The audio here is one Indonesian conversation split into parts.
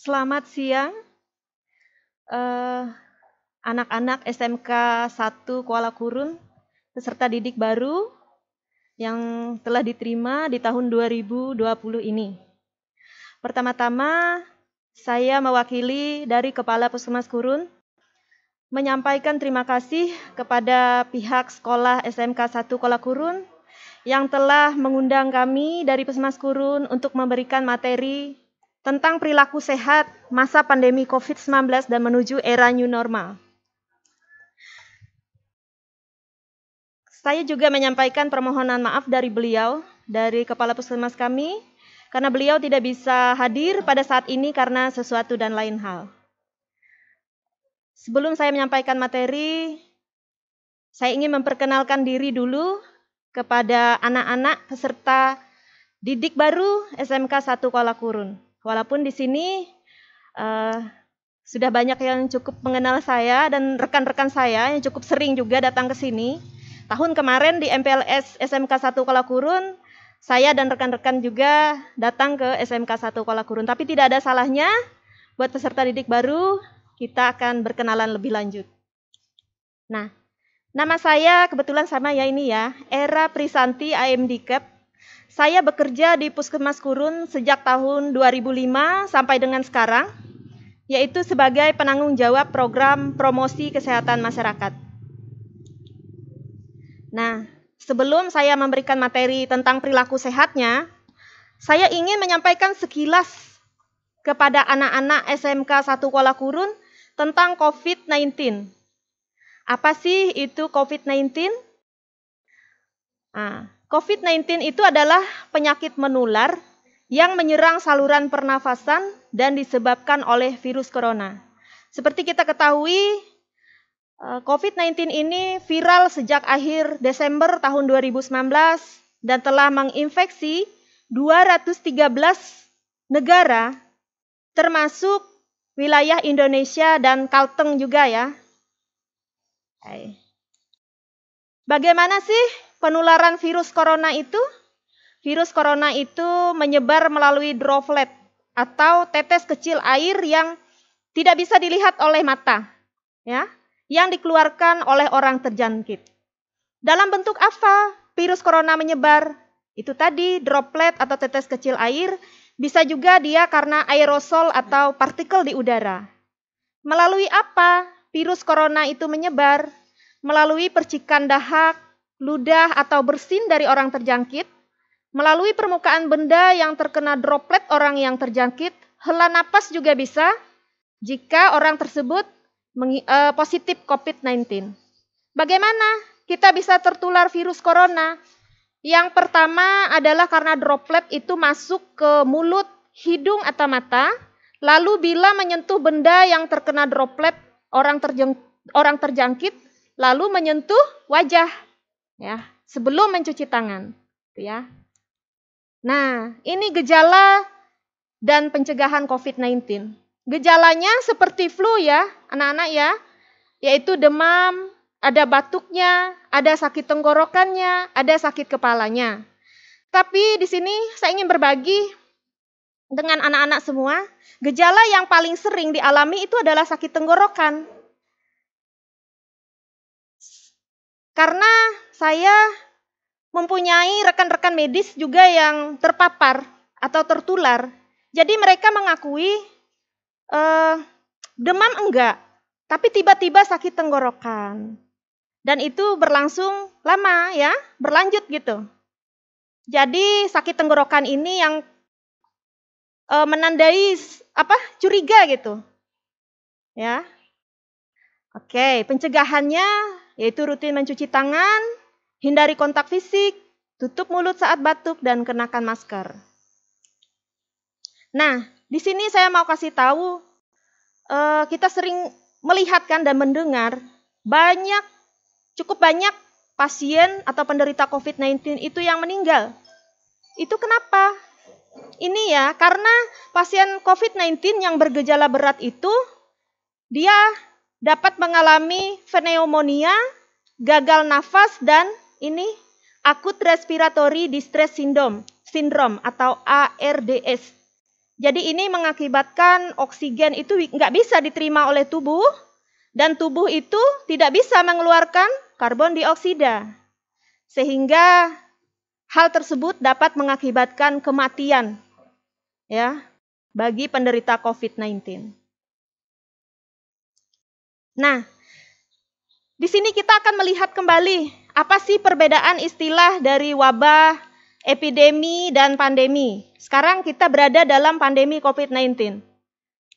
Selamat siang, eh, anak-anak SMK 1 Kuala Kurun, peserta didik baru yang telah diterima di tahun 2020 ini. Pertama-tama, saya mewakili dari Kepala Puskesmas Kurun menyampaikan terima kasih kepada pihak sekolah SMK 1 Kuala Kurun yang telah mengundang kami dari Puskesmas Kurun untuk memberikan materi tentang perilaku sehat masa pandemi COVID-19 dan menuju era new normal. Saya juga menyampaikan permohonan maaf dari beliau, dari Kepala Puskesmas kami, karena beliau tidak bisa hadir pada saat ini karena sesuatu dan lain hal. Sebelum saya menyampaikan materi, saya ingin memperkenalkan diri dulu kepada anak-anak peserta didik baru SMK 1 Kuala Kurun. Walaupun di sini sudah banyak yang cukup mengenal saya dan rekan-rekan saya yang cukup sering juga datang ke sini. Tahun kemarin di MPLS SMK 1 Kuala Kurun, saya dan rekan-rekan juga datang ke SMK 1 Kuala Kurun. Tapi tidak ada salahnya buat peserta didik baru, kita akan berkenalan lebih lanjut. Nah, nama saya kebetulan sama ya ini ya, Era Prisanti AMDCAP. Saya bekerja di Puskesmas Kurun sejak tahun 2005 sampai dengan sekarang, yaitu sebagai penanggung jawab program promosi kesehatan masyarakat. Nah, sebelum saya memberikan materi tentang perilaku sehatnya, saya ingin menyampaikan sekilas kepada anak-anak SMK 1 Kuala Kurun tentang COVID-19. Apa sih itu COVID-19? COVID-19 itu adalah penyakit menular yang menyerang saluran pernafasan dan disebabkan oleh virus corona. Seperti kita ketahui, COVID-19 ini viral sejak akhir Desember tahun 2019 dan telah menginfeksi 213 negara, termasuk wilayah Indonesia dan Kalteng juga ya. Bagaimana sih penularan virus corona itu? Virus corona itu menyebar melalui droplet atau tetes kecil air yang tidak bisa dilihat oleh mata, ya, yang dikeluarkan oleh orang terjangkit. Dalam bentuk apa virus corona menyebar? Itu tadi droplet atau tetes kecil air, bisa juga dia karena aerosol atau partikel di udara. Melalui apa virus corona itu menyebar? Melalui percikan dahak, ludah atau bersin dari orang terjangkit, melalui permukaan benda yang terkena droplet orang yang terjangkit, hela napas juga bisa jika orang tersebut positif COVID-19. Bagaimana kita bisa tertular virus corona? Yang pertama adalah karena droplet itu masuk ke mulut, hidung atau mata, lalu bila menyentuh benda yang terkena droplet orang terjangkit, lalu menyentuh wajah, ya, sebelum mencuci tangan, ya. Nah, ini gejala dan pencegahan COVID-19. Gejalanya seperti flu ya, anak-anak ya, yaitu demam, ada batuknya, ada sakit tenggorokannya, ada sakit kepalanya. Tapi di sini saya ingin berbagi dengan anak-anak semua, gejala yang paling sering dialami itu adalah sakit tenggorokan. Karena saya mempunyai rekan-rekan medis juga yang terpapar atau tertular. Jadi mereka mengakui demam enggak, tapi tiba-tiba sakit tenggorokan. Dan itu berlangsung lama ya, berlanjut gitu. Jadi sakit tenggorokan ini yang menandai curiga gitu. Ya. Oke, pencegahannya yaitu rutin mencuci tangan, hindari kontak fisik, tutup mulut saat batuk, dan kenakan masker. Nah, di sini saya mau kasih tahu, kita sering melihatkan dan mendengar cukup banyak pasien atau penderita COVID-19 itu yang meninggal. Itu kenapa? Ini ya, karena pasien COVID-19 yang bergejala berat itu, dia dapat mengalami pneumonia, gagal nafas, dan ini Acute Respiratory Distress Syndrome atau ARDS. Jadi ini mengakibatkan oksigen itu nggak bisa diterima oleh tubuh, dan tubuh itu tidak bisa mengeluarkan karbon dioksida. Sehingga hal tersebut dapat mengakibatkan kematian ya bagi penderita COVID-19. Nah, di sini kita akan melihat kembali apa sih perbedaan istilah dari wabah, epidemi, dan pandemi. Sekarang kita berada dalam pandemi COVID-19.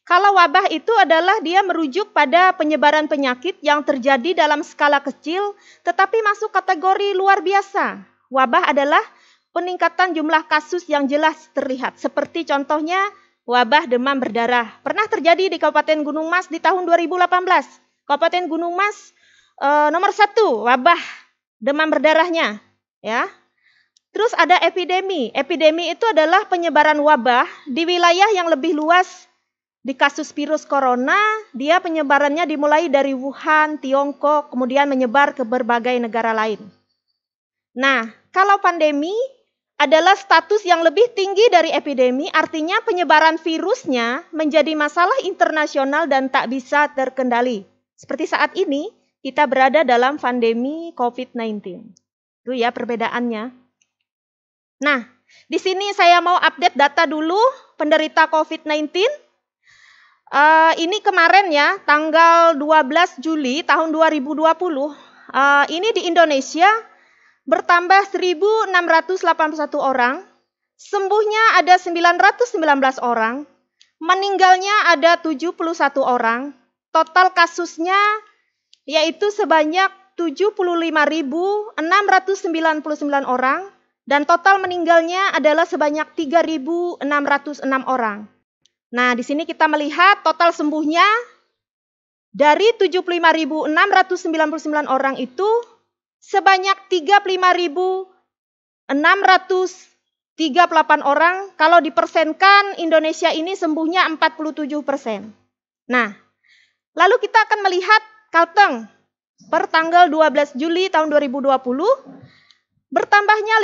Kalau wabah itu adalah dia merujuk pada penyebaran penyakit yang terjadi dalam skala kecil tetapi masuk kategori luar biasa. Wabah adalah peningkatan jumlah kasus yang jelas terlihat. Seperti contohnya wabah demam berdarah. Pernah terjadi di Kabupaten Gunung Mas di tahun 2018. Kabupaten Gunung Mas nomor 1 wabah demam berdarahnya. Ya. Terus ada epidemi. Epidemi itu adalah penyebaran wabah di wilayah yang lebih luas. Di kasus virus corona, dia penyebarannya dimulai dari Wuhan, Tiongkok, kemudian menyebar ke berbagai negara lain. Nah, kalau pandemi adalah status yang lebih tinggi dari epidemi, artinya penyebaran virusnya menjadi masalah internasional dan tak bisa terkendali. Seperti saat ini, kita berada dalam pandemi COVID-19. Itu ya perbedaannya. Nah, di sini saya mau update data dulu penderita COVID-19. Ini kemarin ya, tanggal 12 Juli tahun 2020, ini di Indonesia bertambah 1.681 orang, sembuhnya ada 919 orang, meninggalnya ada 71 orang, total kasusnya yaitu sebanyak 75.699 orang, dan total meninggalnya adalah sebanyak 3.606 orang. Nah, di sini kita melihat total sembuhnya dari 75.699 orang itu sebanyak 35.638 orang. Kalau dipersenkan Indonesia ini sembuhnya 47%. Nah, lalu kita akan melihat Kalteng per tanggal 12 Juli tahun 2020 bertambahnya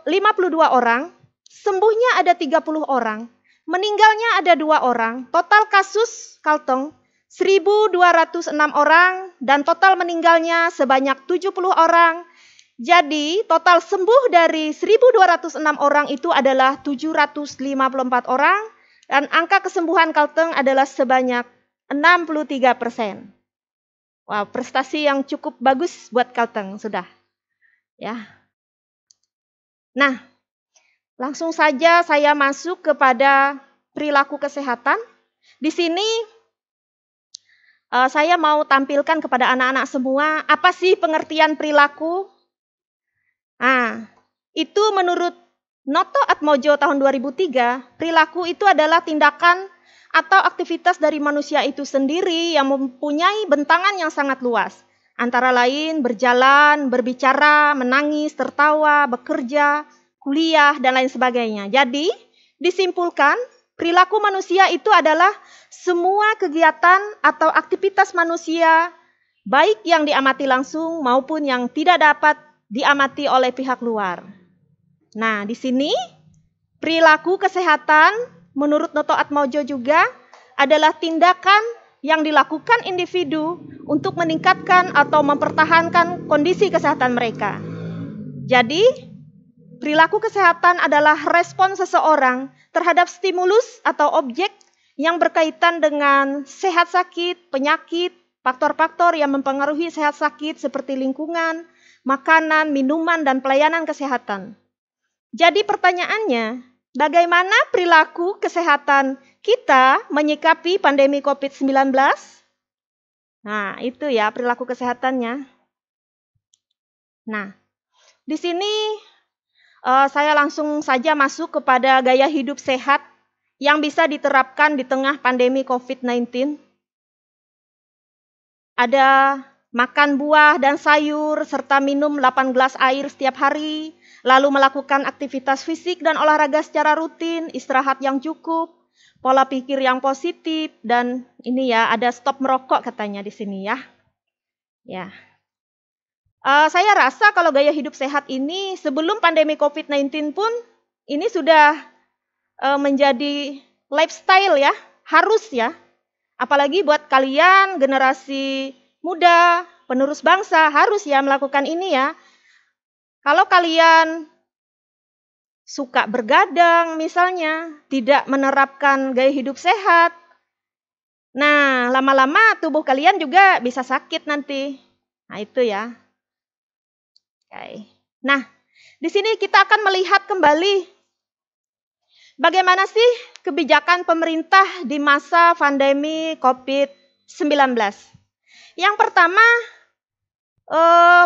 52 orang, sembuhnya ada 30 orang. Meninggalnya ada 2 orang, total kasus Kalteng 1.206 orang, dan total meninggalnya sebanyak 70 orang. Jadi total sembuh dari 1.206 orang itu adalah 754 orang, dan angka kesembuhan Kalteng adalah sebanyak 63%. Wow, prestasi yang cukup bagus buat Kalteng sudah. Ya. Nah, langsung saja saya masuk kepada perilaku kesehatan. Di sini saya mau tampilkan kepada anak-anak semua apa sih pengertian perilaku. Nah, itu menurut Noto Atmojo tahun 2003, perilaku itu adalah tindakan atau aktivitas dari manusia itu sendiri yang mempunyai bentangan yang sangat luas. Antara lain berjalan, berbicara, menangis, tertawa, bekerja, kuliah, dan lain sebagainya. Jadi, disimpulkan, perilaku manusia itu adalah semua kegiatan atau aktivitas manusia, baik yang diamati langsung maupun yang tidak dapat diamati oleh pihak luar. Nah, di sini, perilaku kesehatan menurut Noto Atmojo juga adalah tindakan yang dilakukan individu untuk meningkatkan atau mempertahankan kondisi kesehatan mereka. Jadi, perilaku kesehatan adalah respon seseorang terhadap stimulus atau objek yang berkaitan dengan sehat sakit, penyakit, faktor-faktor yang mempengaruhi sehat sakit seperti lingkungan, makanan, minuman, dan pelayanan kesehatan. Jadi pertanyaannya, bagaimana perilaku kesehatan kita menyikapi pandemi COVID-19? Nah, itu ya perilaku kesehatannya. Nah, di sini saya langsung saja masuk kepada gaya hidup sehat yang bisa diterapkan di tengah pandemi COVID-19. Ada makan buah dan sayur, serta minum 8 gelas air setiap hari, lalu melakukan aktivitas fisik dan olahraga secara rutin, istirahat yang cukup, pola pikir yang positif, dan ini ya ada stop merokok katanya di sini ya. Ya. Saya rasa kalau gaya hidup sehat ini sebelum pandemi COVID-19 pun ini sudah menjadi lifestyle ya, harus ya. Apalagi buat kalian generasi muda, penerus bangsa, harus ya melakukan ini ya. Kalau kalian suka bergadang misalnya, tidak menerapkan gaya hidup sehat, nah lama-lama tubuh kalian juga bisa sakit nanti. Nah itu ya. Oke. Nah, di sini kita akan melihat kembali bagaimana sih kebijakan pemerintah di masa pandemi COVID-19. Yang pertama,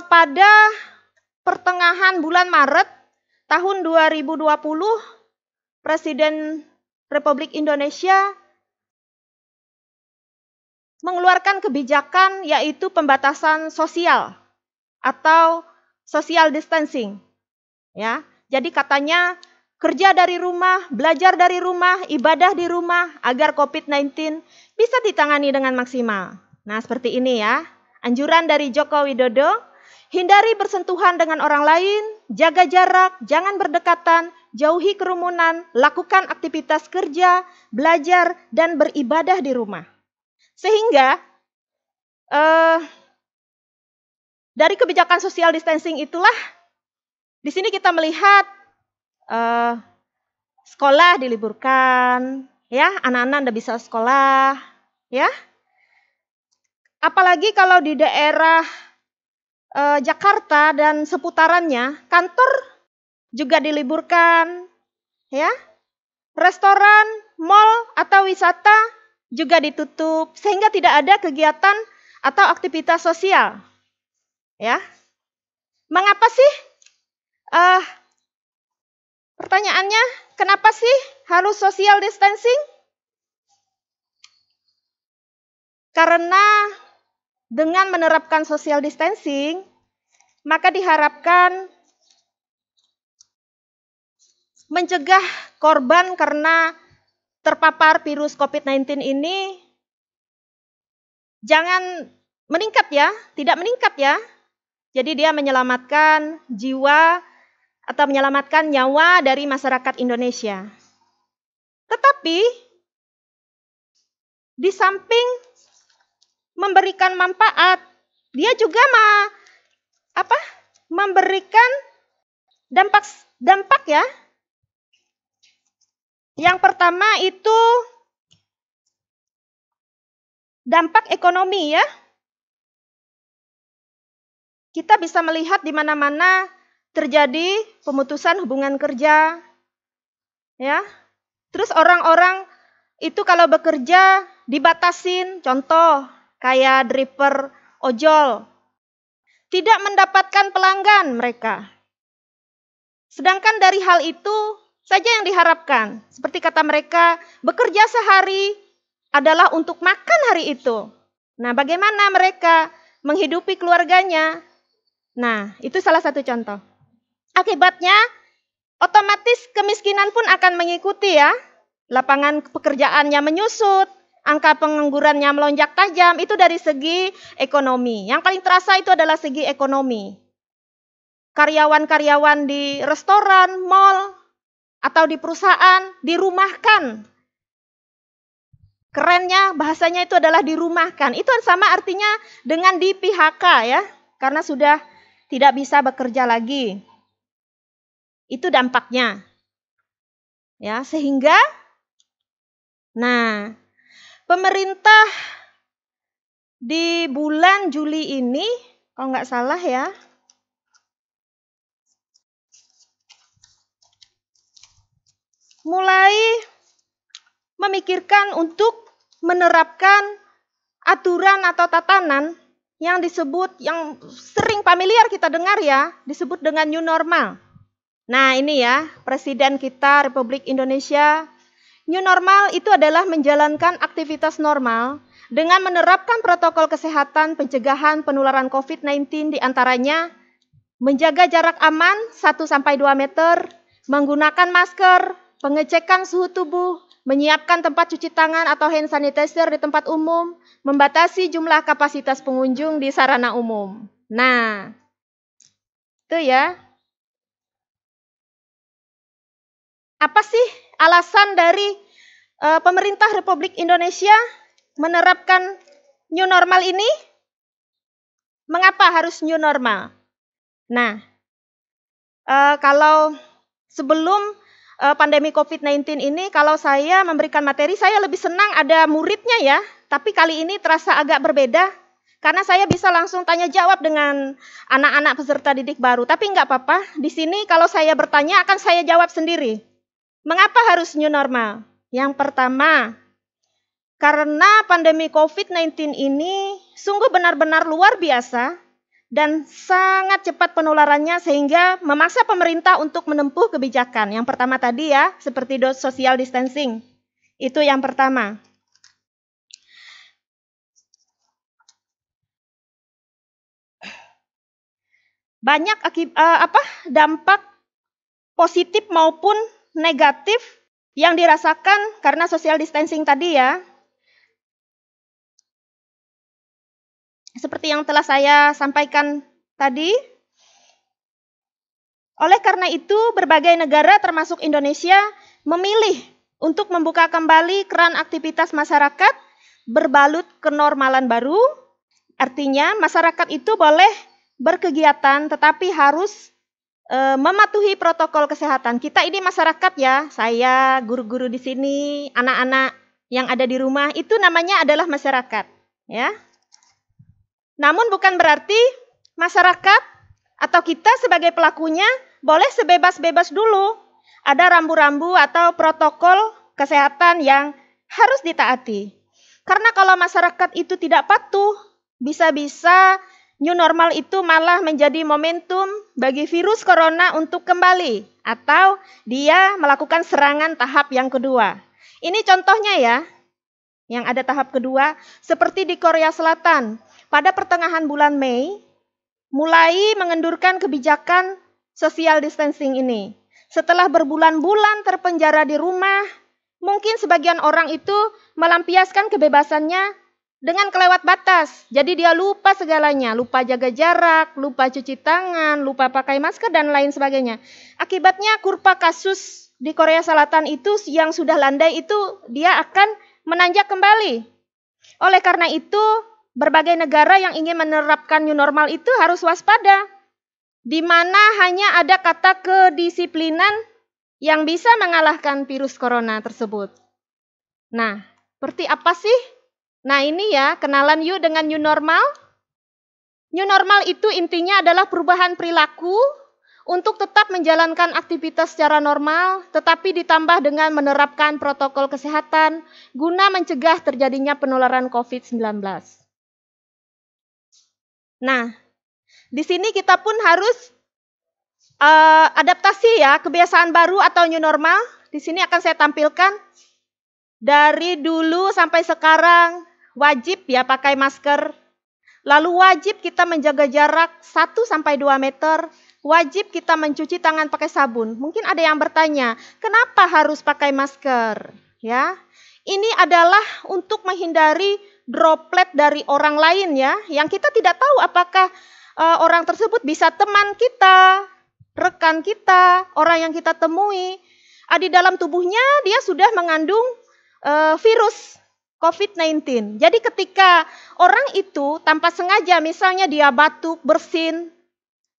pada pertengahan bulan Maret tahun 2020, Presiden Republik Indonesia mengeluarkan kebijakan yaitu pembatasan sosial atau social distancing. Ya, jadi katanya kerja dari rumah, belajar dari rumah, ibadah di rumah agar COVID-19 bisa ditangani dengan maksimal. Nah, seperti ini ya. Anjuran dari Joko Widodo, hindari bersentuhan dengan orang lain, jaga jarak, jangan berdekatan, jauhi kerumunan, lakukan aktivitas kerja, belajar, dan beribadah di rumah. Sehingga dari kebijakan social distancing itulah di sini kita melihat sekolah diliburkan, ya, anak-anak tidak bisa sekolah, ya. Apalagi kalau di daerah Jakarta dan seputarannya, kantor juga diliburkan, ya. Restoran, mal atau wisata juga ditutup sehingga tidak ada kegiatan atau aktivitas sosial, ya. Mengapa sih? Pertanyaannya, kenapa sih harus social distancing? Karena dengan menerapkan social distancing, maka diharapkan mencegah korban karena terpapar virus COVID-19 ini jangan meningkat ya, tidak meningkat ya. Jadi dia menyelamatkan jiwa atau menyelamatkan nyawa dari masyarakat Indonesia. Tetapi di samping memberikan manfaat, dia juga memberikan dampak ya. Yang pertama itu dampak ekonomi ya. Kita bisa melihat di mana-mana terjadi pemutusan hubungan kerja, ya. Terus orang-orang itu kalau bekerja dibatasin, contoh kayak driver ojol, tidak mendapatkan pelanggan mereka. Sedangkan dari hal itu saja yang diharapkan, seperti kata mereka, bekerja sehari adalah untuk makan hari itu. Nah, bagaimana mereka menghidupi keluarganya? Nah, itu salah satu contoh. Akibatnya, otomatis kemiskinan pun akan mengikuti ya. Lapangan pekerjaannya menyusut, angka penganggurannya melonjak tajam, itu dari segi ekonomi. Yang paling terasa itu adalah segi ekonomi. Karyawan-karyawan di restoran, mal, atau di perusahaan dirumahkan. Kerennya bahasanya itu adalah dirumahkan. Itu sama artinya dengan di PHK ya, karena sudah tidak bisa bekerja lagi. Itu dampaknya. Ya, sehingga pemerintah di bulan Juli ini, kalau nggak salah ya, mulai memikirkan untuk menerapkan aturan atau tatanan yang disebut, yang sering familiar kita dengar ya, disebut dengan new normal. Nah ini ya, Presiden kita Republik Indonesia, new normal itu adalah menjalankan aktivitas normal dengan menerapkan protokol kesehatan pencegahan penularan COVID-19 diantaranya menjaga jarak aman 1-2 meter, menggunakan masker, pengecekan suhu tubuh, menyiapkan tempat cuci tangan atau hand sanitizer di tempat umum, membatasi jumlah kapasitas pengunjung di sarana umum. Nah, itu ya. Apa sih alasan dari pemerintah Republik Indonesia menerapkan new normal ini? Mengapa harus new normal? Nah, kalau sebelum pandemi COVID-19 ini, kalau saya memberikan materi, saya lebih senang ada muridnya ya. Tapi kali ini terasa agak berbeda, karena saya bisa langsung tanya jawab dengan anak-anak peserta didik baru. Tapi enggak apa-apa, di sini kalau saya bertanya akan saya jawab sendiri. Mengapa harus new normal? Yang pertama, karena pandemi COVID-19 ini sungguh benar-benar luar biasa dan sangat cepat penularannya sehingga memaksa pemerintah untuk menempuh kebijakan. Yang pertama tadi ya, seperti social distancing. Itu yang pertama. Banyak dampak positif maupun negatif yang dirasakan karena social distancing tadi ya. Seperti yang telah saya sampaikan tadi, oleh karena itu berbagai negara termasuk Indonesia memilih untuk membuka kembali keran aktivitas masyarakat berbalut kenormalan baru. Artinya masyarakat itu boleh berkegiatan tetapi harus mematuhi protokol kesehatan. Kita ini masyarakat ya, saya, guru-guru di sini, anak-anak yang ada di rumah, itu namanya adalah masyarakat ya. Namun bukan berarti masyarakat atau kita sebagai pelakunya boleh sebebas-bebas dulu. Ada rambu-rambu atau protokol kesehatan yang harus ditaati. Karena kalau masyarakat itu tidak patuh, bisa-bisa new normal itu malah menjadi momentum bagi virus corona untuk kembali. Atau dia melakukan serangan tahap yang kedua. Ini contohnya ya, yang ada tahap kedua, seperti di Korea Selatan. Pada pertengahan bulan Mei, mulai mengendurkan kebijakan social distancing ini. Setelah berbulan-bulan terpenjara di rumah, mungkin sebagian orang itu melampiaskan kebebasannya dengan kelewat batas. Jadi dia lupa segalanya, lupa jaga jarak, lupa cuci tangan, lupa pakai masker, dan lain sebagainya. Akibatnya kurva kasus di Korea Selatan itu yang sudah landai itu dia akan menanjak kembali. Oleh karena itu, berbagai negara yang ingin menerapkan new normal itu harus waspada, di mana hanya ada kata kedisiplinan yang bisa mengalahkan virus corona tersebut. Nah, seperti apa sih? Nah ini ya, kenalan yuk dengan new normal. New normal itu intinya adalah perubahan perilaku untuk tetap menjalankan aktivitas secara normal, tetapi ditambah dengan menerapkan protokol kesehatan guna mencegah terjadinya penularan COVID-19. Nah, di sini kita pun harus adaptasi ya, kebiasaan baru atau new normal. Di sini akan saya tampilkan dari dulu sampai sekarang wajib ya pakai masker. Lalu wajib kita menjaga jarak 1-2 meter. Wajib kita mencuci tangan pakai sabun. Mungkin ada yang bertanya, kenapa harus pakai masker? Ya, ini adalah untuk menghindari droplet dari orang lain ya, yang kita tidak tahu apakah orang tersebut bisa teman kita, rekan kita, orang yang kita temui. Di dalam tubuhnya dia sudah mengandung virus COVID-19. Jadi ketika orang itu tanpa sengaja, misalnya dia batuk, bersin,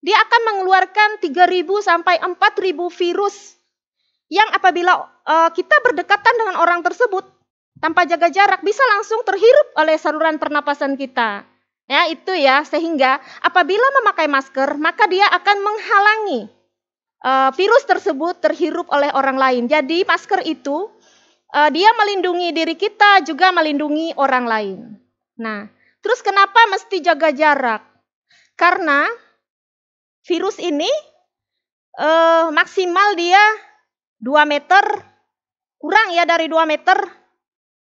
dia akan mengeluarkan 3.000 sampai 4.000 virus yang apabila kita berdekatan dengan orang tersebut tanpa jaga jarak bisa langsung terhirup oleh saluran pernapasan kita. Ya, itu ya, sehingga apabila memakai masker, maka dia akan menghalangi virus tersebut terhirup oleh orang lain. Jadi masker itu dia melindungi diri kita, juga melindungi orang lain. Nah, terus kenapa mesti jaga jarak? Karena virus ini maksimal dia 2 meter, kurang ya dari 2 meter,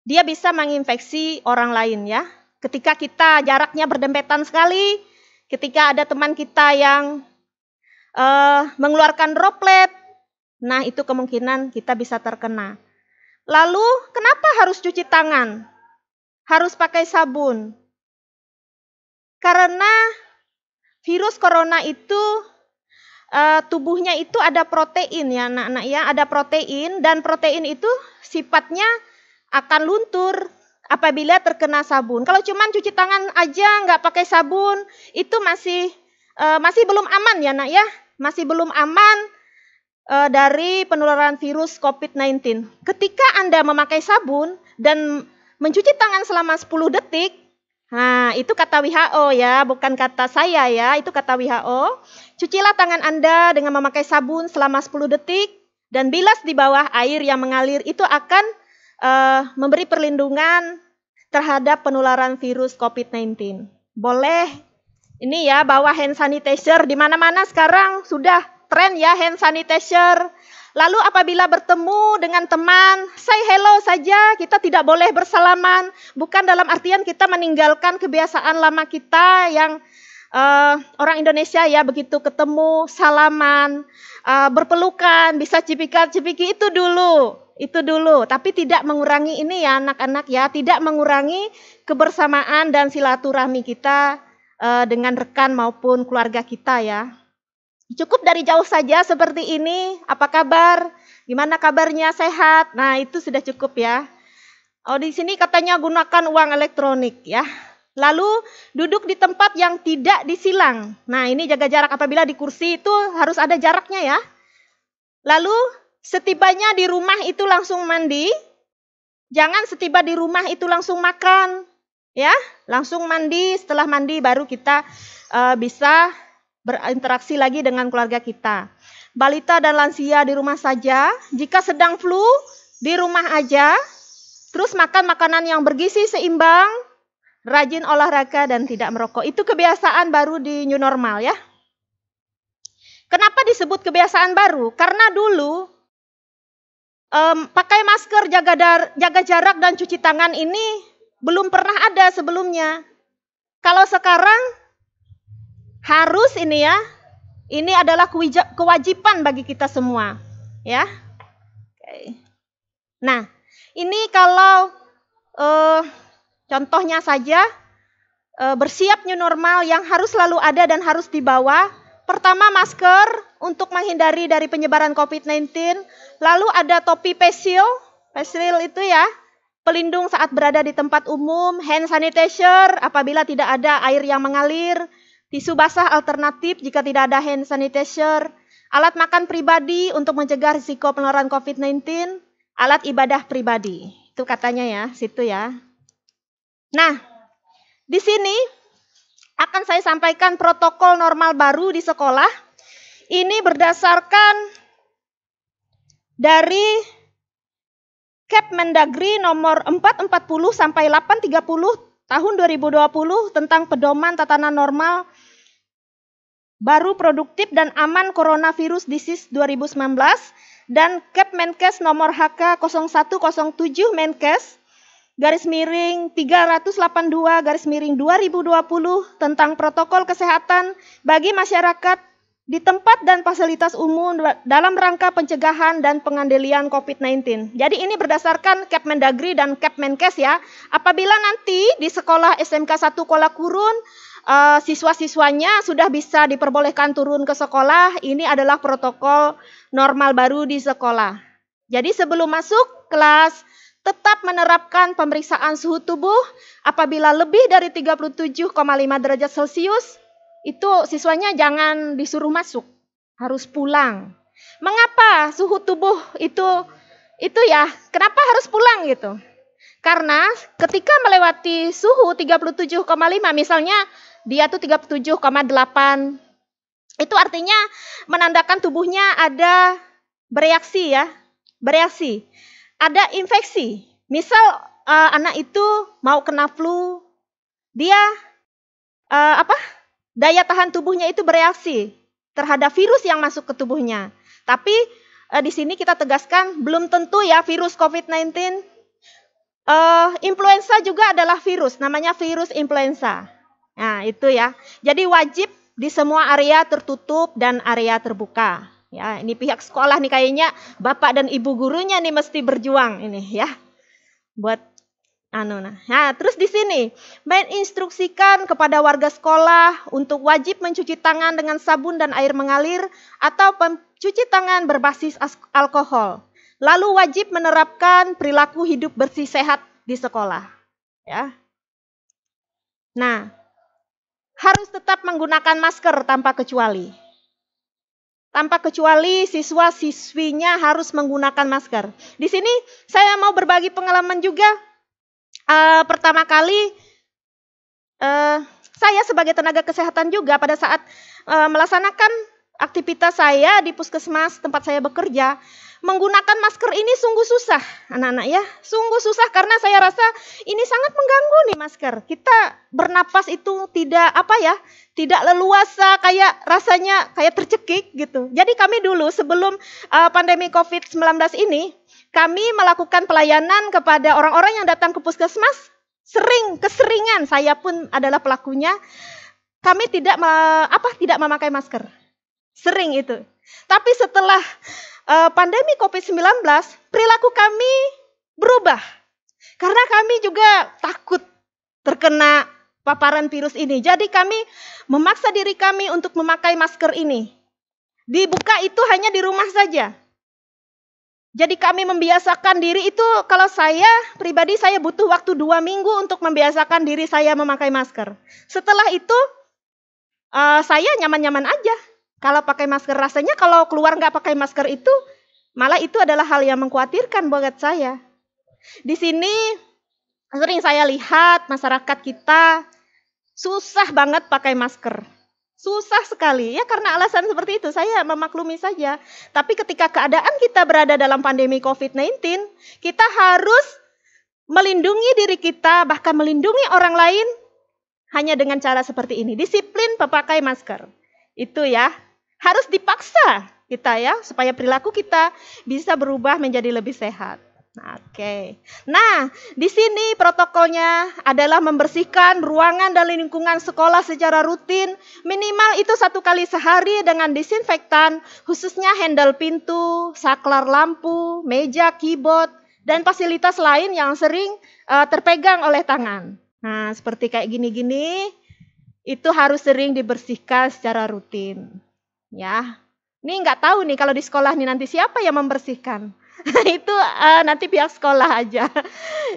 dia bisa menginfeksi orang lain ya. Ketika kita jaraknya berdempetan sekali, ketika ada teman kita yang mengeluarkan droplet, nah itu kemungkinan kita bisa terkena. Lalu kenapa harus cuci tangan? Harus pakai sabun? Karena virus corona itu tubuhnya itu ada protein ya anak-anak ya, ada protein, dan protein itu sifatnya akan luntur apabila terkena sabun. Kalau cuman cuci tangan aja nggak pakai sabun, itu masih belum aman ya nak ya, masih belum aman dari penularan virus COVID-19. Ketika Anda memakai sabun dan mencuci tangan selama 10 detik, nah itu kata WHO ya, bukan kata saya ya, itu kata WHO. Cucilah tangan Anda dengan memakai sabun selama 10 detik dan bilas di bawah air yang mengalir, itu akan memberi perlindungan terhadap penularan virus COVID-19. Boleh ini ya, bawa hand sanitizer, di mana-mana sekarang sudah tren ya hand sanitizer. Lalu apabila bertemu dengan teman, say hello saja, kita tidak boleh bersalaman. Bukan dalam artian kita meninggalkan kebiasaan lama kita yang orang Indonesia ya, begitu ketemu salaman, berpelukan, bisa cipika-cipiki, itu dulu. Tapi tidak mengurangi ini ya anak-anak ya, tidak mengurangi kebersamaan dan silaturahmi kita dengan rekan maupun keluarga kita ya. Cukup dari jauh saja seperti ini. Apa kabar? Gimana kabarnya? Sehat? Nah, itu sudah cukup ya. Oh, di sini katanya gunakan uang elektronik ya. Lalu duduk di tempat yang tidak disilang. Nah, ini jaga jarak. Apabila di kursi itu harus ada jaraknya ya. Lalu setibanya di rumah itu langsung mandi. Jangan setiba di rumah itu langsung makan. Ya, langsung mandi, setelah mandi baru kita bisa berinteraksi lagi dengan keluarga kita. Balita dan lansia di rumah saja, jika sedang flu di rumah aja, terus makan makanan yang bergizi seimbang, rajin olahraga dan tidak merokok. Itu kebiasaan baru di new normal ya. Kenapa disebut kebiasaan baru? Karena dulu pakai masker, jaga jarak dan cuci tangan ini belum pernah ada sebelumnya. Kalau sekarang harus ini ya, ini adalah kewajiban bagi kita semua, ya. Oke. Nah, ini kalau contohnya saja bersiap new normal yang harus selalu ada dan harus dibawa. Pertama masker untuk menghindari dari penyebaran COVID-19, lalu ada topi face shield itu ya, pelindung saat berada di tempat umum, hand sanitizer apabila tidak ada air yang mengalir, tisu basah alternatif jika tidak ada hand sanitizer, alat makan pribadi untuk mencegah risiko penularan COVID-19, alat ibadah pribadi. Itu katanya ya, situ ya. Nah, di sini akan saya sampaikan protokol normal baru di sekolah. Ini berdasarkan dari Kepmendagri nomor 440 sampai 830 tahun 2020 tentang pedoman tatanan normal baru produktif dan aman coronavirus disease 2019 dan Kepmenkes nomor HK 0107 Menkes /382/2020 tentang protokol kesehatan bagi masyarakat di tempat dan fasilitas umum dalam rangka pencegahan dan pengendalian COVID-19. Jadi ini berdasarkan Kepmendagri dan Kepmenkes ya. Apabila nanti di sekolah SMK 1 Kuala Kurun siswa-siswanya sudah bisa diperbolehkan turun ke sekolah, ini adalah protokol normal baru di sekolah. Jadi sebelum masuk kelas tetap menerapkan pemeriksaan suhu tubuh. Apabila lebih dari 37,5 derajat Celcius, itu siswanya jangan disuruh masuk, harus pulang. Mengapa suhu tubuh itu ya, kenapa harus pulang gitu? Karena ketika melewati suhu 37,5, misalnya dia tuh 37,8, itu artinya menandakan tubuhnya ada bereaksi ya, bereaksi. Ada infeksi. Misal anak itu mau kena flu, dia daya tahan tubuhnya itu bereaksi terhadap virus yang masuk ke tubuhnya. Tapi di sini kita tegaskan belum tentu ya virus COVID-19. Influenza juga adalah virus, namanya virus influenza. Nah, itu ya. Jadi wajib di semua area tertutup dan area terbuka. Ya, ini pihak sekolah nih kayaknya bapak dan ibu gurunya nih mesti berjuang ini ya. Buat Nah, terus di sini menginstruksikan kepada warga sekolah untuk wajib mencuci tangan dengan sabun dan air mengalir atau pencuci tangan berbasis alkohol. Lalu wajib menerapkan perilaku hidup bersih sehat di sekolah. Ya. Nah, harus tetap menggunakan masker tanpa kecuali. Tanpa kecuali siswa-siswinya harus menggunakan masker. Di sini saya mau berbagi pengalaman juga. Pertama kali saya sebagai tenaga kesehatan juga pada saat melaksanakan aktivitas saya di puskesmas tempat saya bekerja, menggunakan masker ini sungguh susah, anak-anak ya. Sungguh susah karena saya rasa ini sangat mengganggu nih masker. Kita bernapas itu tidak leluasa, kayak rasanya kayak tercekik gitu. Jadi kami dulu sebelum pandemi COVID-19 ini, kami melakukan pelayanan kepada orang-orang yang datang ke puskesmas, keseringan, saya pun adalah pelakunya, kami tidak memakai masker. Sering itu. Tapi setelah pandemi COVID-19, perilaku kami berubah. Karena kami juga takut terkena paparan virus ini. Jadi kami memaksa diri kami untuk memakai masker ini. Dibuka itu hanya di rumah saja. Jadi kami membiasakan diri itu, kalau saya pribadi saya butuh waktu 2 minggu untuk membiasakan diri saya memakai masker. Setelah itu saya nyaman-nyaman aja. Kalau pakai masker, rasanya kalau keluar nggak pakai masker itu, malah itu adalah hal yang mengkhawatirkan buat saya. Di sini sering saya lihat masyarakat kita susah banget pakai masker. Susah sekali, ya karena alasan seperti itu, saya memaklumi saja. Tapi ketika keadaan kita berada dalam pandemi COVID-19, kita harus melindungi diri kita, bahkan melindungi orang lain, hanya dengan cara seperti ini. Disiplin memakai masker. Itu ya. Harus dipaksa kita ya, supaya perilaku kita bisa berubah menjadi lebih sehat. Oke. Nah, di sini protokolnya adalah membersihkan ruangan dan lingkungan sekolah secara rutin, minimal itu 1 kali sehari dengan disinfektan, khususnya handle pintu, saklar lampu, meja, keyboard, dan fasilitas lain yang sering terpegang oleh tangan. Nah, seperti kayak gini-gini, itu harus sering dibersihkan secara rutin. Ya, ini nggak tahu nih kalau di sekolah nih nanti siapa yang membersihkan. Itu nanti pihak sekolah aja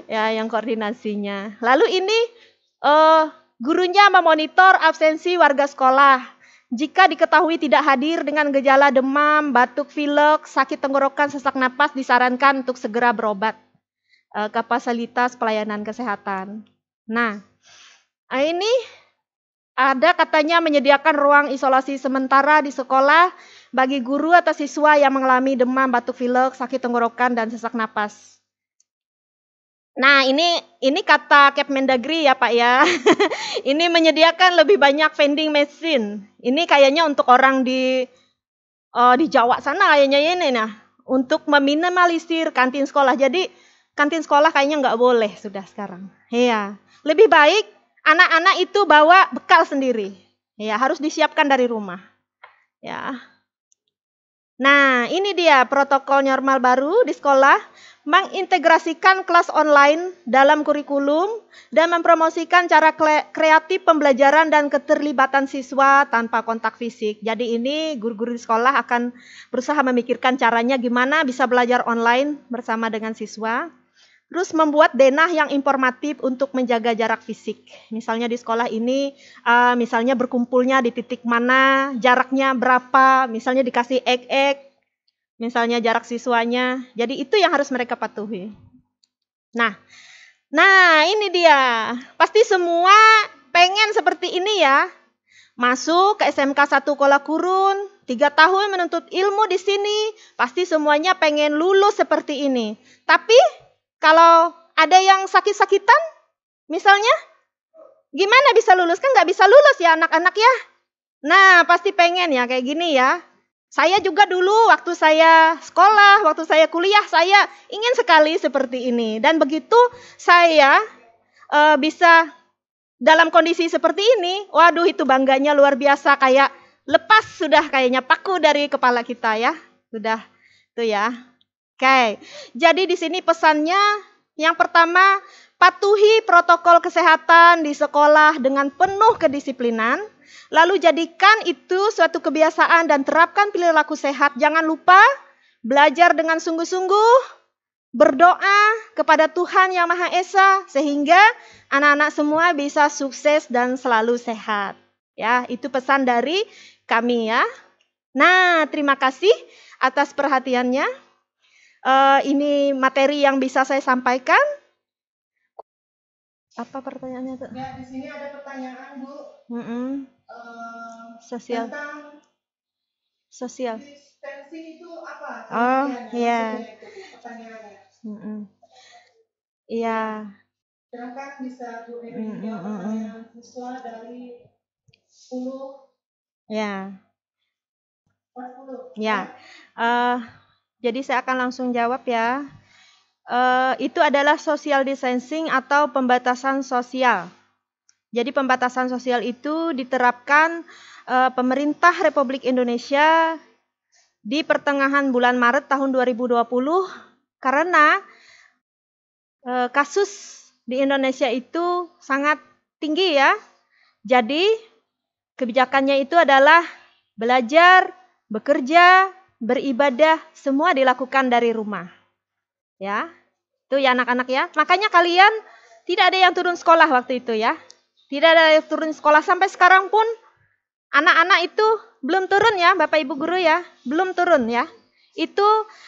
ya yang koordinasinya. Lalu ini gurunya memonitor absensi warga sekolah. Jika diketahui tidak hadir dengan gejala demam, batuk pilek, sakit tenggorokan, sesak napas, disarankan untuk segera berobat ke fasilitas pelayanan kesehatan. Nah, ini ada katanya menyediakan ruang isolasi sementara di sekolah bagi guru atau siswa yang mengalami demam, batuk pilek, sakit tenggorokan, dan sesak napas. Nah, ini kata Kemendagri ya Pak ya. Ini menyediakan lebih banyak vending machine. Ini kayaknya untuk orang di Jawa sana kayaknya ini nah, untuk meminimalisir kantin sekolah. Jadi kantin sekolah kayaknya nggak boleh sudah sekarang. Iya, lebih baik anak-anak itu bawa bekal sendiri. Ya, harus disiapkan dari rumah. Ya. Nah, ini dia protokol normal baru di sekolah, mengintegrasikan kelas online dalam kurikulum dan mempromosikan cara kreatif pembelajaran dan keterlibatan siswa tanpa kontak fisik. Jadi ini guru-guru di sekolah akan berusaha memikirkan caranya gimana bisa belajar online bersama dengan siswa. Terus membuat denah yang informatif untuk menjaga jarak fisik. Misalnya di sekolah ini, misalnya berkumpulnya di titik mana, jaraknya berapa, misalnya dikasih ek-ek, misalnya jarak siswanya. Jadi itu yang harus mereka patuhi. Nah ini dia. Pasti semua pengen seperti ini ya. Masuk ke SMK 1 Kolak Kurun, 3 tahun menuntut ilmu di sini, pasti semuanya pengen lulus seperti ini. Tapi kalau ada yang sakit-sakitan, misalnya, gimana bisa lulus? Kan nggak bisa lulus ya anak-anak ya. Nah, pasti pengen ya kayak gini ya. Saya juga dulu waktu saya sekolah, waktu saya kuliah, saya ingin sekali seperti ini. Dan begitu saya bisa dalam kondisi seperti ini, waduh itu bangganya luar biasa. Kayak lepas sudah kayaknya paku dari kepala kita ya. Sudah, itu ya. Oke, jadi di sini pesannya yang pertama, patuhi protokol kesehatan di sekolah dengan penuh kedisiplinan. Lalu jadikan itu suatu kebiasaan dan terapkan perilaku sehat. Jangan lupa belajar dengan sungguh-sungguh, berdoa kepada Tuhan Yang Maha Esa sehingga anak-anak semua bisa sukses dan selalu sehat. Ya, itu pesan dari kami ya. Nah, terima kasih atas perhatiannya. Ini materi yang bisa saya sampaikan. Apa pertanyaannya tuh? Ya, di sini ada pertanyaan, Bu. Sosial. Tentang sosial. distancing itu apa? Oh, iya. Pertanyaannya. Iya. Silakan bisa Bu Eni jawab pertanyaan siswa dari 10. Ya. 40. Ya. Jadi saya akan langsung jawab ya. Itu adalah social distancing atau pembatasan sosial. Jadi pembatasan sosial itu diterapkan pemerintah Republik Indonesia di pertengahan bulan Maret tahun 2020 karena kasus di Indonesia itu sangat tinggi ya. Jadi kebijakannya itu adalah belajar, bekerja, beribadah, semua dilakukan dari rumah. Ya, itu ya anak-anak ya. Makanya kalian tidak ada yang turun sekolah waktu itu ya. Tidak ada yang turun sekolah sampai sekarang pun anak-anak itu belum turun ya, Bapak Ibu guru ya, belum turun ya. Itu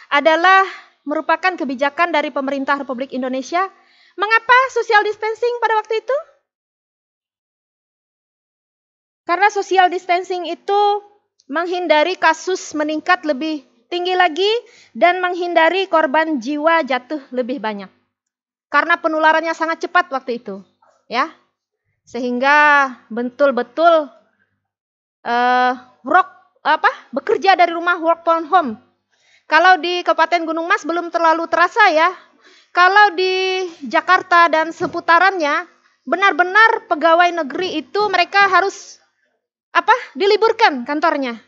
adalah merupakan kebijakan dari pemerintah Republik Indonesia. Mengapa social distancing pada waktu itu? Karena social distancing itu menghindari kasus meningkat lebih tinggi lagi dan menghindari korban jiwa jatuh lebih banyak. Karena penularannya sangat cepat waktu itu, ya. Sehingga betul-betul bekerja dari rumah, work from home. Kalau di Kabupaten Gunung Mas belum terlalu terasa ya. Kalau di Jakarta dan seputarannya, benar-benar pegawai negeri itu mereka harus diliburkan kantornya.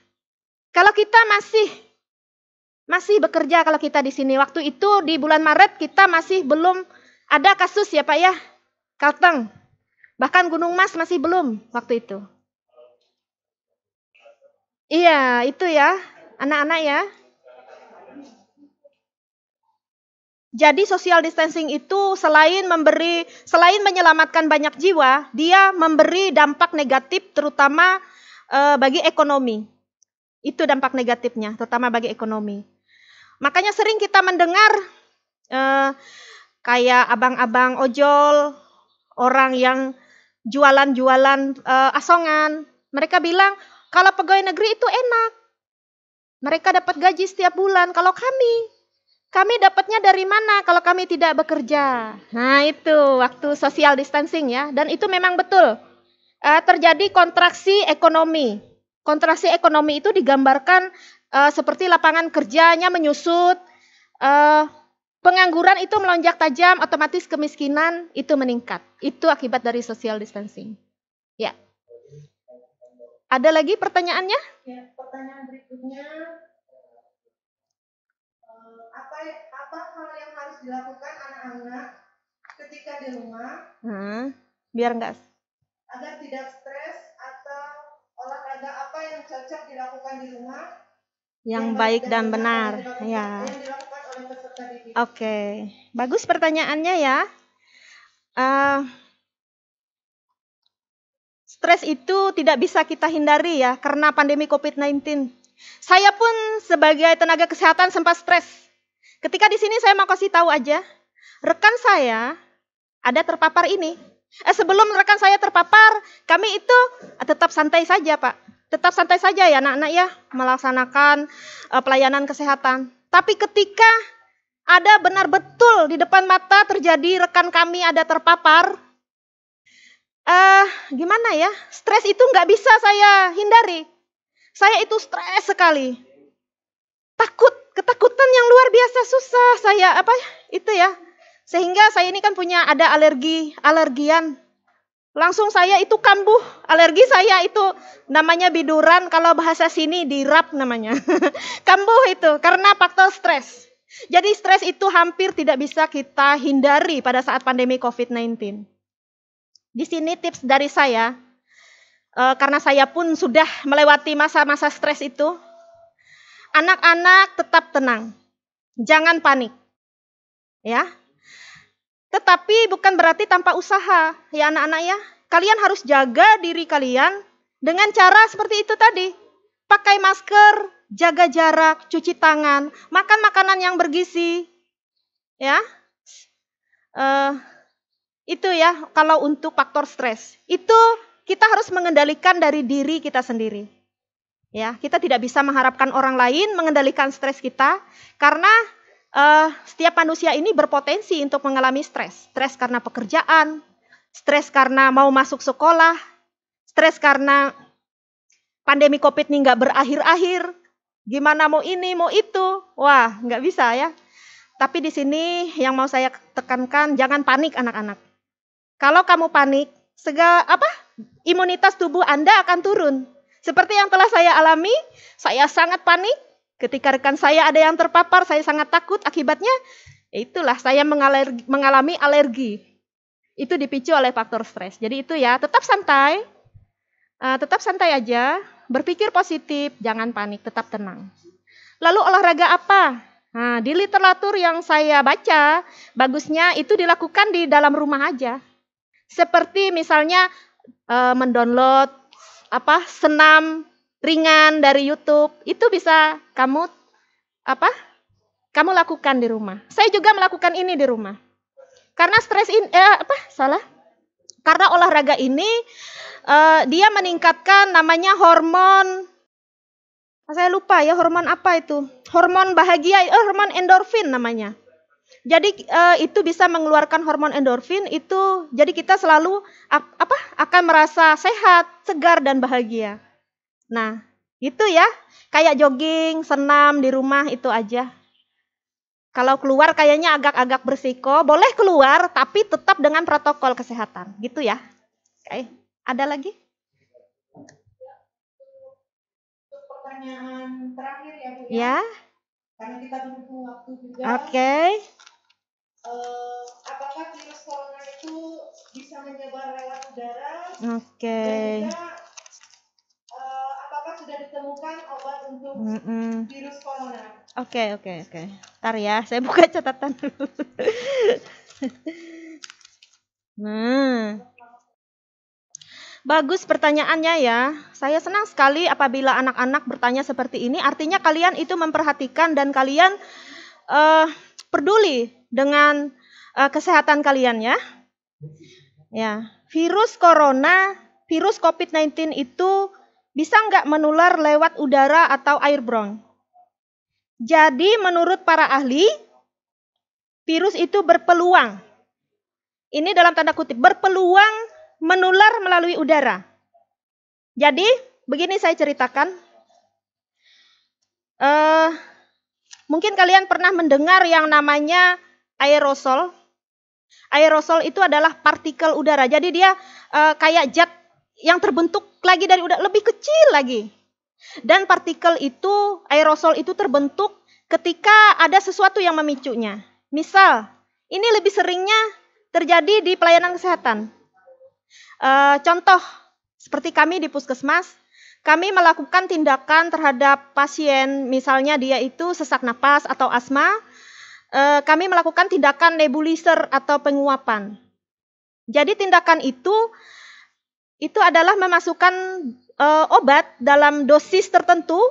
Kalau kita masih bekerja, kalau kita di sini waktu itu di bulan Maret kita masih belum ada kasus ya Pak ya, Kalteng. Bahkan Gunung Mas masih belum waktu itu. Iya, itu ya, anak-anak ya. Jadi social distancing itu selain menyelamatkan banyak jiwa, dia memberi dampak negatif terutama bagi ekonomi. Itu dampak negatifnya, terutama bagi ekonomi. Makanya sering kita mendengar kayak abang-abang ojol, orang yang jualan-jualan asongan. Mereka bilang, kalau pegawai negeri itu enak. Mereka dapat gaji setiap bulan. Kalau kami dapatnya dari mana kalau kami tidak bekerja? Nah itu waktu social distancing ya. Dan itu memang betul. Terjadi kontraksi ekonomi. Kontraksi ekonomi itu digambarkan seperti lapangan kerjanya menyusut, pengangguran itu melonjak tajam, otomatis kemiskinan itu meningkat. Itu akibat dari social distancing. Ya. Ada lagi pertanyaannya? Ya, pertanyaan berikutnya, apa hal yang harus dilakukan anak-anak ketika di rumah? Biar enggak. Agar tidak stres, atau olahraga apa yang cocok dilakukan di rumah? Yang baik dan benar. Ya. Yang dilakukan oleh peserta didik. Oke, bagus pertanyaannya ya. Stres itu tidak bisa kita hindari ya karena pandemi COVID-19. Saya pun sebagai tenaga kesehatan sempat stres. Ketika di sini saya mau kasih tahu aja, rekan saya ada terpapar ini. Sebelum rekan saya terpapar, kami itu tetap santai saja, Pak. Tetap santai saja ya anak-anak ya, melaksanakan pelayanan kesehatan. Tapi ketika ada benar betul di depan mata terjadi rekan kami ada terpapar, gimana ya, stres itu nggak bisa saya hindari. Saya itu stres sekali. Ketakutan yang luar biasa susah saya itu ya. Sehingga saya ini kan punya ada alergian. Langsung saya itu kambuh. Alergi saya itu namanya biduran, kalau bahasa sini dirap namanya. Kambuh itu karena faktor stres. Jadi stres itu hampir tidak bisa kita hindari pada saat pandemi COVID-19. Di sini tips dari saya, karena saya pun sudah melewati masa-masa stres itu. Anak-anak tetap tenang. Jangan panik. Ya. Tetapi bukan berarti tanpa usaha, ya anak-anak ya. Kalian harus jaga diri kalian dengan cara seperti itu tadi. Pakai masker, jaga jarak, cuci tangan, makan makanan yang bergizi. Ya. Itu ya kalau untuk faktor stres. Itu kita harus mengendalikan dari diri kita sendiri. Ya, kita tidak bisa mengharapkan orang lain mengendalikan stres kita karena setiap manusia ini berpotensi untuk mengalami stres. Stres karena pekerjaan, stres karena mau masuk sekolah, stres karena pandemi COVID ini nggak berakhir-akhir. Gimana mau ini, mau itu. Wah, nggak bisa ya. Tapi di sini yang mau saya tekankan, jangan panik anak-anak. Kalau kamu panik, imunitas tubuh Anda akan turun. Seperti yang telah saya alami, saya sangat panik. Ketika rekan saya ada yang terpapar, saya sangat takut. Akibatnya, itulah saya mengalami alergi. Itu dipicu oleh faktor stres. Jadi itu ya, tetap santai aja. Berpikir positif, jangan panik, tetap tenang. Lalu olahraga apa? Nah, di literatur yang saya baca, bagusnya itu dilakukan di dalam rumah aja. Seperti misalnya mendownload senam ringan dari YouTube, itu bisa kamu lakukan di rumah. Saya juga melakukan ini di rumah. Karena Karena olahraga ini dia meningkatkan namanya hormon. Saya lupa ya hormon apa itu. Hormon bahagia, hormon endorfin namanya. Jadi itu bisa mengeluarkan hormon endorfin itu, jadi kita selalu akan merasa sehat, segar dan bahagia. Nah, itu ya, kayak jogging, senam di rumah itu aja. Kalau keluar kayaknya agak-agak bersiko, boleh keluar tapi tetap dengan protokol kesehatan, gitu ya. Oke, ada lagi? Untuk pertanyaan terakhir ya Bu ya. Karena kita butuh waktu juga. Oke. Apakah virus corona itu bisa menyebar lewat udara? Oke. Dan juga apakah sudah ditemukan obat untuk virus corona? Oke. Ntar ya, saya buka catatan dulu. Nah, bagus pertanyaannya ya. Saya senang sekali apabila anak-anak bertanya seperti ini. Artinya kalian itu memperhatikan dan kalian peduli dengan kesehatan kalian ya. Ya, virus corona, virus COVID-19 itu bisa nggak menular lewat udara atau airborne? Jadi menurut para ahli, virus itu berpeluang. Ini dalam tanda kutip, berpeluang menular melalui udara. Jadi, begini saya ceritakan. Mungkin kalian pernah mendengar yang namanya aerosol. Aerosol itu adalah partikel udara. Jadi dia kayak zat yang terbentuk lagi dari udara, lebih kecil lagi. Dan partikel itu, aerosol itu terbentuk ketika ada sesuatu yang memicunya. Misal, ini lebih seringnya terjadi di pelayanan kesehatan. Contoh, seperti kami di puskesmas, kami melakukan tindakan terhadap pasien, misalnya dia itu sesak napas atau asma, kami melakukan tindakan nebulizer atau penguapan. Jadi tindakan itu adalah memasukkan obat dalam dosis tertentu,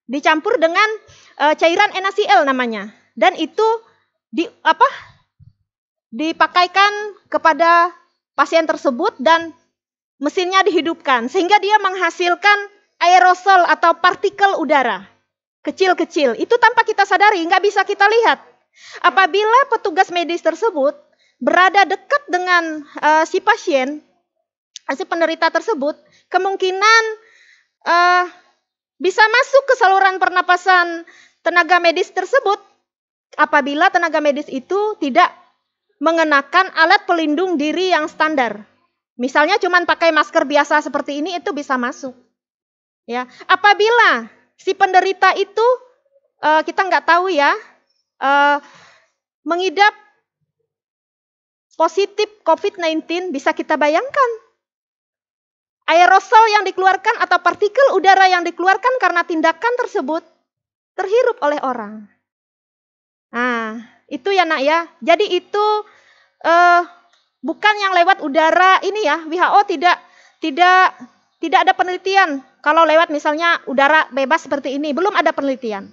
dicampur dengan cairan NaCl namanya, dan itu dipakaikan kepada pasien tersebut dan mesinnya dihidupkan sehingga dia menghasilkan aerosol atau partikel udara kecil-kecil. Itu tanpa kita sadari, nggak bisa kita lihat. Apabila petugas medis tersebut berada dekat dengan si pasien, si penderita tersebut, kemungkinan bisa masuk ke saluran pernapasan tenaga medis tersebut apabila tenaga medis itu tidak mengenakan alat pelindung diri yang standar. Misalnya cuma pakai masker biasa seperti ini, itu bisa masuk. Ya, apabila si penderita itu kita nggak tahu ya, mengidap positif COVID-19, bisa kita bayangkan. Aerosol yang dikeluarkan atau partikel udara yang dikeluarkan karena tindakan tersebut terhirup oleh orang. Nah, itu ya nak ya. Jadi itu bukan yang lewat udara ini ya. WHO tidak ada penelitian kalau lewat misalnya udara bebas seperti ini, belum ada penelitian.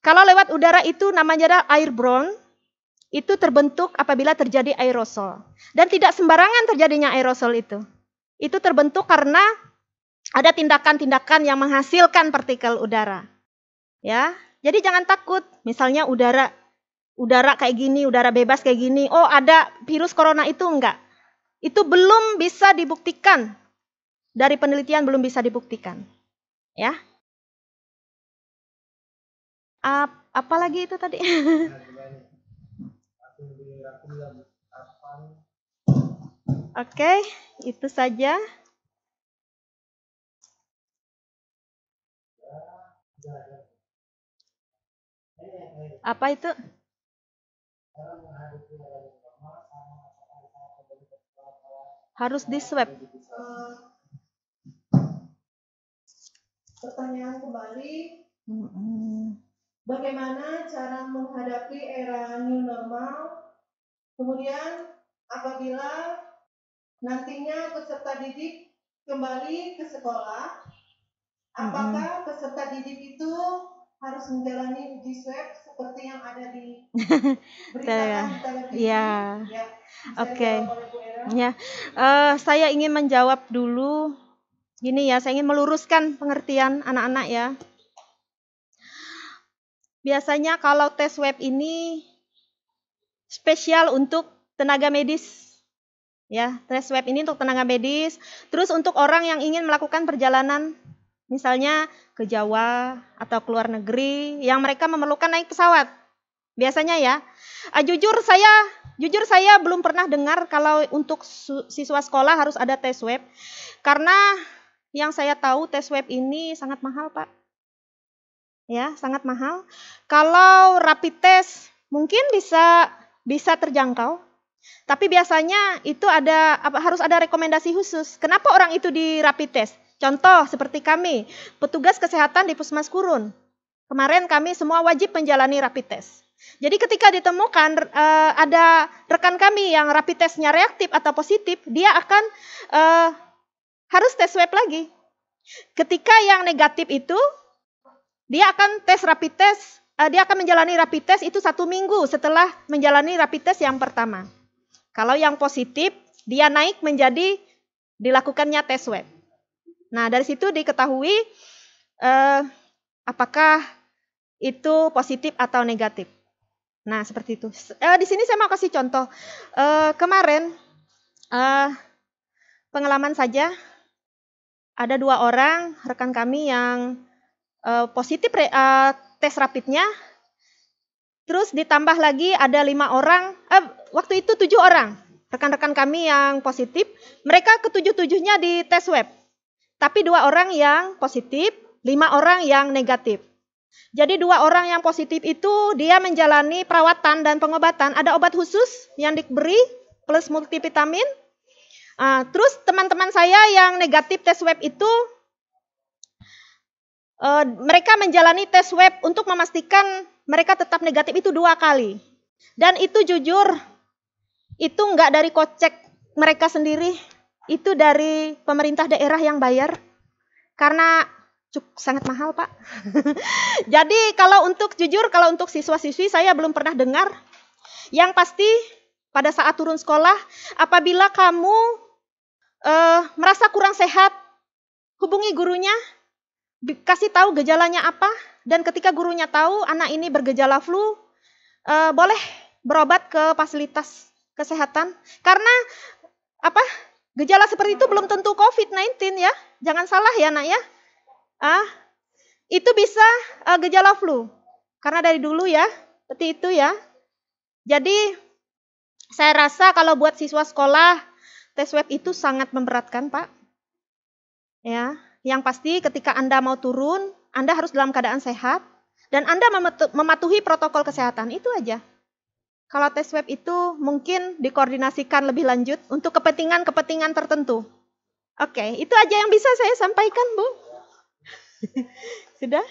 Kalau lewat udara itu namanya airborne, itu terbentuk apabila terjadi aerosol. Dan tidak sembarangan terjadinya aerosol itu. Itu terbentuk karena ada tindakan-tindakan yang menghasilkan partikel udara. Ya, jadi jangan takut. Misalnya udara kayak gini, udara bebas kayak gini. Oh, ada virus corona itu enggak. Itu belum bisa dibuktikan. Dari penelitian belum bisa dibuktikan. Ya. Apa lagi itu tadi? Oke, itu saja. Apa itu? Harus di swab. Pertanyaan kembali, bagaimana cara menghadapi era new normal? Kemudian apabila nantinya peserta didik kembali ke sekolah, apakah peserta didik itu harus menjalani uji swab seperti yang ada di beritakan di televisi? Ya. Oke. Ya. Saya ingin menjawab dulu. Gini ya, saya ingin meluruskan pengertian anak-anak ya. Biasanya kalau tes swab ini spesial untuk tenaga medis. Ya, tes swab ini untuk tenaga medis. Terus untuk orang yang ingin melakukan perjalanan, misalnya ke Jawa atau ke luar negeri, yang mereka memerlukan naik pesawat. Biasanya ya. Jujur saya belum pernah dengar kalau untuk siswa sekolah harus ada tes swab. Karena yang saya tahu tes swab ini sangat mahal, Pak. Ya, sangat mahal. Kalau rapid test mungkin bisa terjangkau. Tapi biasanya itu harus ada rekomendasi khusus. Kenapa orang itu di rapid test? Contoh seperti kami, petugas kesehatan di Puskesmas Kurun. Kemarin kami semua wajib menjalani rapid test. Jadi ketika ditemukan ada rekan kami yang rapid testnya reaktif atau positif, dia akan harus tes swab lagi. Ketika yang negatif itu, dia akan tes rapid test, dia akan menjalani rapid test itu 1 minggu setelah menjalani rapid test yang pertama. Kalau yang positif, dia naik menjadi dilakukannya tes swab. Nah, dari situ diketahui apakah itu positif atau negatif. Nah, seperti itu. Di sini saya mau kasih contoh. Kemarin, pengalaman saja, ada 2 orang rekan kami yang positif tes rapidnya. Terus ditambah lagi ada 5 orang, waktu itu 7 orang rekan-rekan kami yang positif. Mereka ke-7-7-nya di tes swab. Tapi 2 orang yang positif, 5 orang yang negatif. Jadi 2 orang yang positif itu dia menjalani perawatan dan pengobatan. Ada obat khusus yang diberi plus multivitamin. Terus teman-teman saya yang negatif tes swab itu mereka menjalani tes swab untuk memastikan mereka tetap negatif itu 2 kali. Dan itu jujur, itu enggak dari kocek mereka sendiri, itu dari pemerintah daerah yang bayar. Karena sangat mahal, Pak. Jadi kalau untuk siswa-siswi saya belum pernah dengar. Yang pasti pada saat turun sekolah, apabila kamu merasa kurang sehat, hubungi gurunya, kasih tahu gejalanya apa, dan ketika gurunya tahu anak ini bergejala flu, boleh berobat ke fasilitas kesehatan. Karena gejala seperti itu belum tentu COVID-19 ya. Jangan salah ya, Nak ya. Itu bisa gejala flu. Karena dari dulu ya, seperti itu ya. Jadi saya rasa kalau buat siswa sekolah, tes swab itu sangat memberatkan, Pak. Ya, yang pasti ketika Anda mau turun, Anda harus dalam keadaan sehat dan Anda mematuhi protokol kesehatan, itu aja. Kalau tes swab itu mungkin dikoordinasikan lebih lanjut untuk kepentingan tertentu. Oke, itu aja yang bisa saya sampaikan, Bu. Sudah?